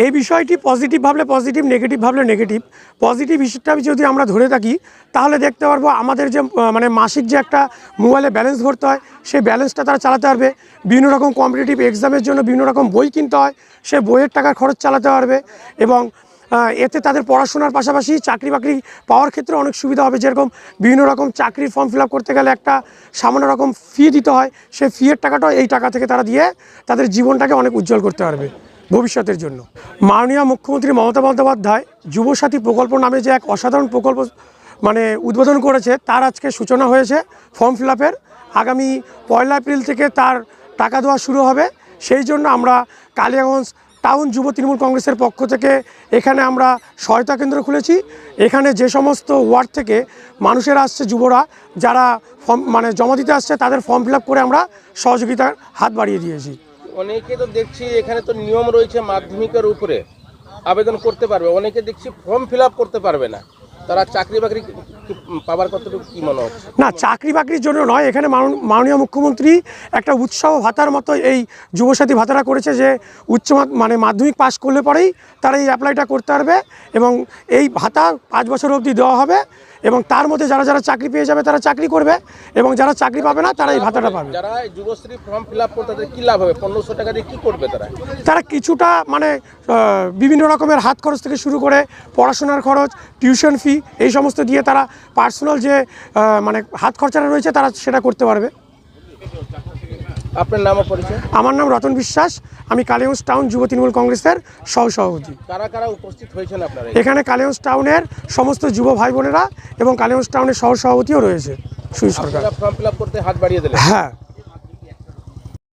এই বিষয়টি পজিটিভ ভাবলে পজিটিভ, নেগেটিভ ভাবলে নেগেটিভ। পজিটিভ হিসেবটা যদি আমরা ধরে থাকি তাহলে দেখতে পারবো আমাদের যে মানে মাসিক যে একটা মোবাইলে ব্যালেন্স ভরতে হয় সেই ব্যালেন্সটা তারা চালাতে পারবে। বিভিন্ন রকম কম্পিটিটিভ এক্সামের জন্য বিভিন্ন রকম বই কিনতে হয়, সে বইয়ের টাকার খরচ চালাতে পারবে এবং এতে তাদের পড়াশোনার পাশাপাশি চাকরি বাকরি পাওয়ার ক্ষেত্রে অনেক সুবিধা হবে। যেরকম বিভিন্ন রকম চাকরির ফর্ম ফিল আপ করতে গেলে একটা সামান্য রকম ফি দিতে হয়, সেই ফিয়ের টাকাটাও এই টাকা থেকে তারা দিয়ে তাদের জীবনটাকে অনেক উজ্জ্বল করতে পারবে ভবিষ্যতের জন্য। মাননীয় মুখ্যমন্ত্রী মমতা বন্দ্যোপাধ্যায় যুবসাথী প্রকল্প নামে যে এক অসাধারণ প্রকল্প মানে উদ্বোধন করেছে, তার আজকে সূচনা হয়েছে ফর্ম ফিল আপের। আগামী 1 এপ্রিল থেকে তার টাকা দেওয়া শুরু হবে। সেই জন্য আমরা কালিয়াগঞ্জ টাউন যুব তৃণমূল কংগ্রেসের পক্ষ থেকে এখানে আমরা সহায়তা কেন্দ্র খুলেছি। এখানে যে সমস্ত ওয়ার্ড থেকে মানুষেরা আসছে, যুবরা যারা ফর্ম মানে জমা দিতে আসছে, তাদের ফর্ম ফিল আপ করে আমরা সহযোগিতার হাত বাড়িয়ে দিয়েছি। অনেকে তো দেখছি এখানে তো নিয়ম রয়েছে মাধ্যমিকের উপরে আবেদন করতে পারবে, অনেকে দেখছি ফর্ম ফিল আপ করতে পারবে না, তারা চাকরি বাকরি পাবার কতটুকু কি মনে হচ্ছে? না, চাকরি বাকরির জন্য নয়, এখানে মাননীয় মুখ্যমন্ত্রী একটা উৎসাহ ভাতার মতো এই যুবসাথী ভাতাটা করেছে যে উচ্চ মানে মাধ্যমিক পাস করলে পরেই তারা এই অ্যাপ্লাইটা করতে পারবে এবং এই ভাতা 5 বছর অবধি দেওয়া হবে এবং তার মধ্যে যারা যারা চাকরি পেয়ে যাবে তারা চাকরি করবে এবং যারা চাকরি পাবে না তারা এই ভাতাটা পাবে। যারা যুবশ্রী ফর্ম ফিল আপ করতে তাদের কী লাভ হবে? 1500 টাকা দিয়ে কী করবে তারা? তারা কিছুটা মানে বিভিন্ন রকমের হাত খরচ থেকে শুরু করে পড়াশোনার খরচ, টিউশন ফি এই সমস্ত দিয়ে তারা পার্সোনাল যে মানে হাত খরচাটা রয়েছে তারা সেটা করতে পারবে। আপনার নাম ও পরিচয়? আমার নাম রতন বিশ্বাস, আমি কালিয়াগঞ্জ টাউন যুব তৃণমূল কংগ্রেসের সহসভাপতি। কারা কারা উপস্থিত হয়েছেন আপনারা? এখানে কালিয়াগঞ্জ টাউনের সমস্ত যুব ভাই বোনেরা এবং কালিয়াগঞ্জ টাউনের সহসভাপতিও রয়েছে সুই সরকার। ফর্ম ফিল আপ করতে হাত বাড়িয়ে দিলেন? হ্যাঁ।